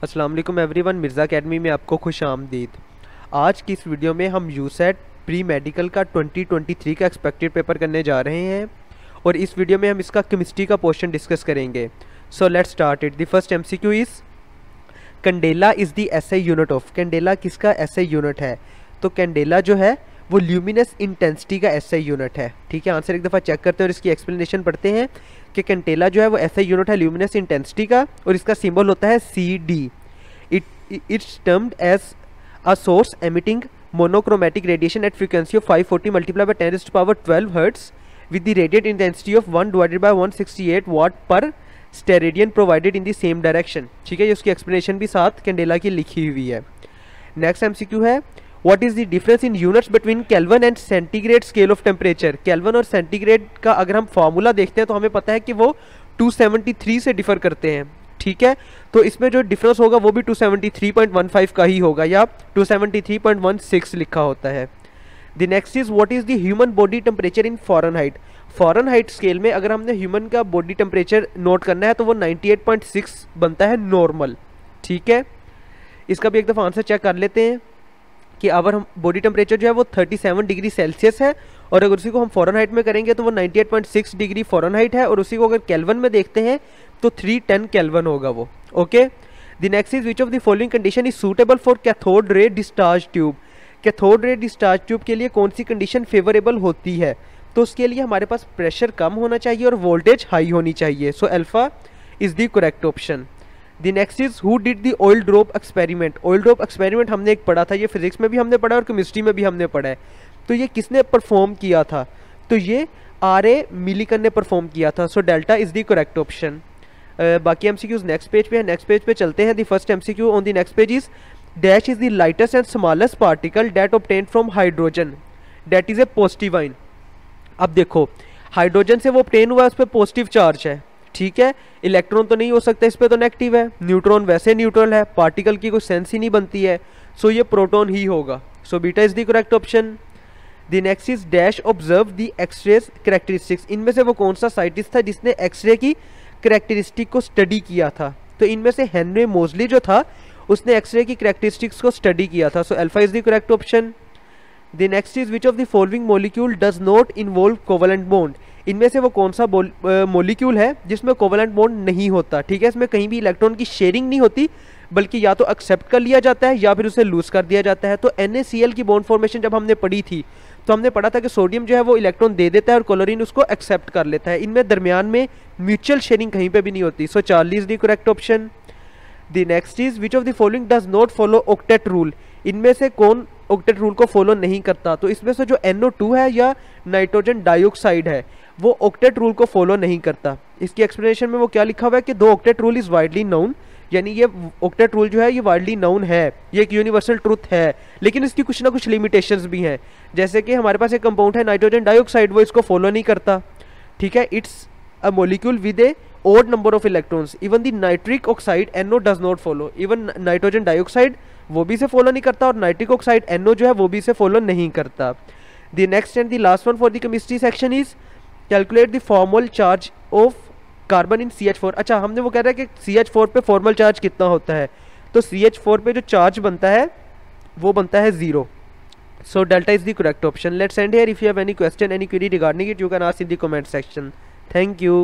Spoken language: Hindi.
अस्सलाम वालेकुम एवरीवन, मिर्ज़ा अकेडमी में आपको खुश आमदीद। आज की इस वीडियो में हम यूसेट प्री मेडिकल का 2023 का एक्सपेक्टेड पेपर करने जा रहे हैं और इस वीडियो में हम इसका केमिस्ट्री का पोर्शन डिस्कस करेंगे। So let's start it. The first MCQ is candela is the SI unit of. Candela किसका एसआई यूनिट है? तो कैंडेला जो है वो ल्यूमिनस इंटेंसिटी का एसआई यूनिट है। ठीक है, आंसर एक दफ़ा चेक करते हैं और इसकी एक्सप्लेनेशन पढ़ते हैं कि कैंडेला जो है वो एसआई यूनिट है ल्यूमिनस इंटेंसिटी का और इसका सिंबल होता है CD। It's termed as a source emitting monochromatic radiation at frequency of 540 multiply by 10⁻12 hertz with the radiant intensity of 1 divided by 168 watt per steradian provided in the same direction. ठीक है, ये उसकी एक्सप्लेनेशन भी साथ कैंडेला की लिखी हुई है। नेक्स्ट एमसीक्यू है what is the difference in units between kelvin and centigrade scale of temperature. Kelvin और सेंटीग्रेड का अगर हम फार्मूला देखते हैं तो हमें पता है कि वो 273 से डिफर करते हैं। ठीक है, तो इसमें जो डिफरेंस होगा वो भी 273.15 का ही होगा या 273.16 लिखा होता है। The next is what is the human body temperature in Fahrenheit. Fahrenheit scale में अगर हमने ह्यूमन का बॉडी टेम्परेचर नोट करना है तो वो 98.6 बनता है नॉर्मल। ठीक है, इसका भी एक दफ़ा आंसर चेक कर लेते हैं कि अगर हम बॉडी टेम्परेचर जो है वो 37 डिग्री सेल्सियस है और अगर उसी को हम फॉरेनहाइट में करेंगे तो वो 98.6 डिग्री फॉरेनहाइट है और उसी को अगर केल्विन में देखते हैं तो 310 केल्विन होगा वो। Okay, the next is which of the following condition is suitable for cathode ray discharge tube. Cathode ray discharge tube के लिए कौन सी कंडीशन फेवरेबल होती है? तो उसके लिए हमारे पास प्रेशर कम होना चाहिए और वोल्टेज हाई होनी चाहिए। So alpha is the correct option. The next is who did the oil drop experiment. Oil drop experiment हमने एक पढ़ा था, ये फिजिक्स में भी हमने पढ़ा और केमिस्ट्री में भी हमने पढ़ा है। तो ये किसने परफॉर्म किया था? तो ये RA मिलिकन ने परफॉर्म किया था। So delta is the correct option. बाकी एमसीक्यूज नेक्स्ट पेज पे है, नेक्स्ट पेज पे चलते हैं। The first MCQ on the next page is dash is the lightest and smallest particle that obtain from hydrogen that is a positive ion. अब देखो, हाइड्रोजन से वो ऑब्टेन हुआ है, उस पर पॉजिटिव चार्ज है। ठीक है, इलेक्ट्रॉन तो नहीं हो सकता, इस पर तो नेगेटिव है। न्यूट्रॉन वैसे न्यूट्रल है, पार्टिकल की कोई सेंस ही नहीं बनती है। सो ये प्रोटॉन ही होगा। So beta is the correct option. The next is dash observe the X ray characteristics. इनमें से वो कौन सा साइंटिस्ट था जिसने एक्सरे की कैरेक्टरिस्टिक को स्टडी किया था? तो इनमें से हेनरी मोजली जो था उसने एक्सरे की कैरेक्टरिस्टिक्स को स्टडी किया था। So alpha is the correct option. The next is which of the following molecule does not involve covalent bond. इनमें से वो कौन सा मॉलिक्यूल है जिसमें कोवेलेंट बॉन्ड नहीं होता? ठीक है, इसमें कहीं भी इलेक्ट्रॉन की शेयरिंग नहीं होती बल्कि या तो एक्सेप्ट कर लिया जाता है या फिर उसे लूज कर दिया जाता है। तो NaCl की बॉन्ड फॉर्मेशन जब हमने पढ़ी थी तो हमने पढ़ा था कि सोडियम जो है वो इलेक्ट्रॉन दे देता है और क्लोरीन उसको एक्सेप्ट कर लेता है। इनमें दरमियान में म्यूचुअल शेयरिंग कहीं पे भी नहीं होती। So Charlie is the correct option. The next is which of the following does not follow octet rule. इनमें से कौन ऑक्टेट रूल को फॉलो नहीं करता? तो इसमें से जो NO2 है या नाइट्रोजन डाइऑक्साइड है वो ऑक्टेट रूल को फॉलो नहीं करता। इसकी एक्सप्लेनेशन में वो क्या लिखा हुआ है कि दो octet rule is widely known, यानी ये ऑक्टेट रूल जो है ये वाइडली नोन है, ये एक यूनिवर्सल ट्रूथ है, लेकिन इसकी कुछ ना कुछ लिमिटेशंस भी हैं। जैसे कि हमारे पास एक कंपाउंड है नाइट्रोजन डाइऑक्साइड, वो इसको फॉलो नहीं करता। ठीक है, it's a molecule with A odd number of electrons. Even the nitric oxide NO does not follow. Even nitrogen dioxide वो भी इसे फॉलो नहीं करता और नाइट्रिक ऑक्साइड NO जो है वो भी इसे फॉलो नहीं करता। The next and the last one for the chemistry section is calculate the formal charge of carbon in CH4. अच्छा, हमने वो कह रहा है कि CH4 पे फॉर्मल चार्ज कितना होता है? तो CH4 पे जो चार्ज बनता है वो बनता है 0. So delta is the correct option. Let's end here. If you have any question, any query regarding it, you can ask in the comment section. Thank you.